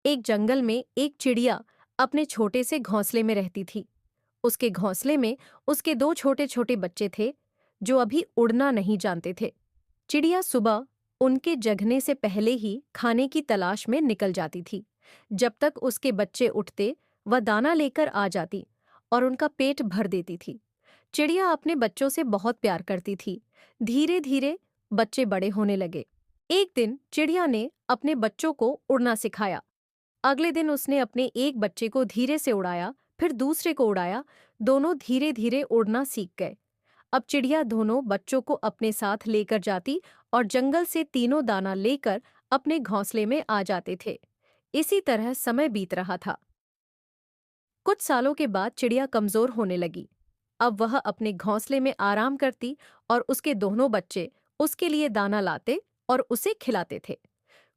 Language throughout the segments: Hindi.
एक जंगल में एक चिड़िया अपने छोटे से घोंसले में रहती थी। उसके घोंसले में उसके दो छोटे छोटे बच्चे थे जो अभी उड़ना नहीं जानते थे। चिड़िया सुबह उनके जगने से पहले ही खाने की तलाश में निकल जाती थी। जब तक उसके बच्चे उठते, वह दाना लेकर आ जाती और उनका पेट भर देती थी। चिड़िया अपने बच्चों से बहुत प्यार करती थी। धीरे धीरे बच्चे बड़े होने लगे। एक दिन चिड़िया ने अपने बच्चों को उड़ना सिखाया। अगले दिन उसने अपने एक बच्चे को धीरे से उड़ाया, फिर दूसरे को उड़ाया। दोनों धीरे धीरे उड़ना सीख गए। अब चिड़िया दोनों बच्चों को अपने साथ लेकर जाती और जंगल से तीनों दाना लेकर अपने घोंसले में आ जाते थे। इसी तरह समय बीत रहा था। कुछ सालों के बाद चिड़िया कमजोर होने लगी। अब वह अपने घोंसले में आराम करती और उसके दोनों बच्चे उसके लिए दाना लाते और उसे खिलाते थे।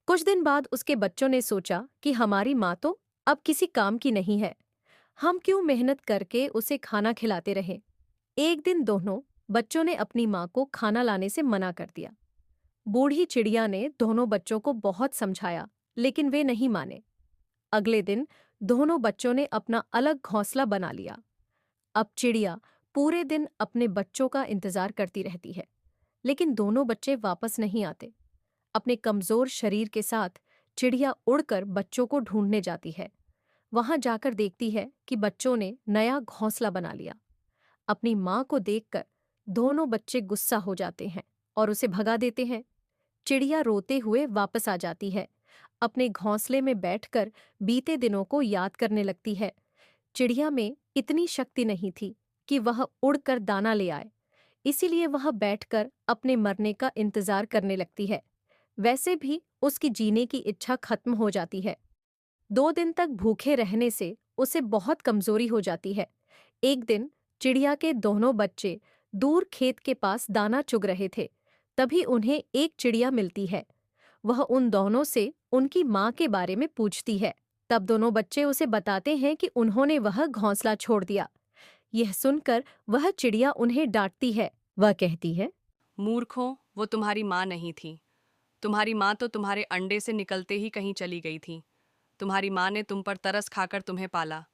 कुछ दिन बाद उसके बच्चों ने सोचा कि हमारी माँ तो अब किसी काम की नहीं है, हम क्यों मेहनत करके उसे खाना खिलाते रहें। एक दिन दोनों बच्चों ने अपनी माँ को खाना लाने से मना कर दिया। बूढ़ी चिड़िया ने दोनों बच्चों को बहुत समझाया, लेकिन वे नहीं माने। अगले दिन दोनों बच्चों ने अपना अलग घोंसला बना लिया। अब चिड़िया पूरे दिन अपने बच्चों का इंतजार करती रहती है, लेकिन दोनों बच्चे वापस नहीं आते। अपने कमजोर शरीर के साथ चिड़िया उड़कर बच्चों को ढूंढने जाती है। वहां जाकर देखती है कि बच्चों ने नया घोंसला बना लिया। अपनी माँ को देखकर दोनों बच्चे गुस्सा हो जाते हैं और उसे भगा देते हैं। चिड़िया रोते हुए वापस आ जाती है। अपने घोंसले में बैठकर बीते दिनों को याद करने लगती है। चिड़िया में इतनी शक्ति नहीं थी कि वह उड़कर दाना ले आए, इसीलिए वह बैठकर अपने मरने का इंतजार करने लगती है। वैसे भी उसकी जीने की इच्छा खत्म हो जाती है। 2 दिन तक भूखे रहने से उसे बहुत कमजोरी हो जाती है। एक दिन चिड़िया के दोनों बच्चे दूर खेत के पास दाना चुग रहे थे। तभी उन्हें एक चिड़िया मिलती है। वह उन दोनों से उनकी माँ के बारे में पूछती है। तब दोनों बच्चे उसे बताते हैं कि उन्होंने वह घोंसला छोड़ दिया। यह सुनकर वह चिड़िया उन्हें डांटती है। वह कहती है, मूर्खों, वो तुम्हारी माँ नहीं थी। तुम्हारी माँ तो तुम्हारे अंडे से निकलते ही कहीं चली गई थी। तुम्हारी माँ ने तुम पर तरस खाकर तुम्हें पाला।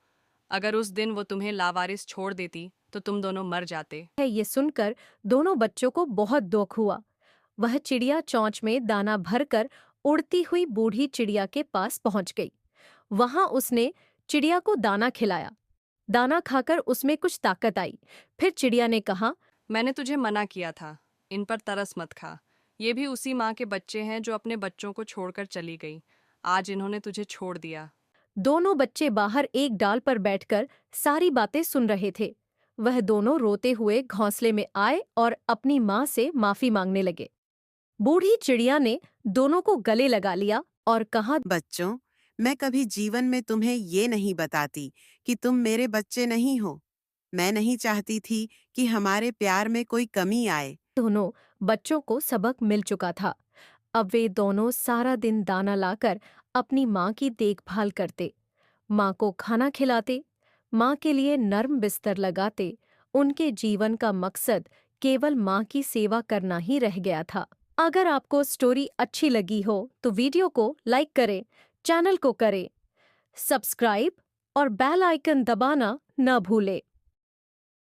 अगर उस दिन वो तुम्हें लावारिस छोड़ देती तो तुम दोनों मर जाते। ये सुनकर दोनों बच्चों को बहुत दुख हुआ। वह चिड़िया चोंच में दाना भरकर उड़ती हुई बूढ़ी चिड़िया के पास पहुंच गई। वहां उसने चिड़िया को दाना खिलाया। दाना खाकर उसमें कुछ ताकत आई। फिर चिड़िया ने कहा, मैंने तुझे मना किया था, इन पर तरस मत खा। ये भी उसी माँ के बच्चे हैं जो अपने बच्चों को छोड़कर चली गई। आज इन्होंने तुझे छोड़ दिया। दोनों बच्चे बाहर एक डाल पर बैठकर सारी बातें सुन रहे थे। वह दोनों रोते हुए घोंसले में आए और अपनी माँ से माफी मांगने लगे। बूढ़ी चिड़िया ने दोनों को गले लगा लिया और कहा, बच्चों, मैं कभी जीवन में तुम्हें ये नहीं बताती कि तुम मेरे बच्चे नहीं हो। मैं नहीं चाहती थी कि हमारे प्यार में कोई कमी आए। दोनों बच्चों को सबक मिल चुका था। अब वे दोनों सारा दिन दाना लाकर अपनी माँ की देखभाल करते, माँ को खाना खिलाते, माँ के लिए नर्म बिस्तर लगाते। उनके जीवन का मकसद केवल माँ की सेवा करना ही रह गया था। अगर आपको स्टोरी अच्छी लगी हो तो वीडियो को लाइक करें, चैनल को करें सब्सक्राइब और बेल आइकन दबाना न भूलें।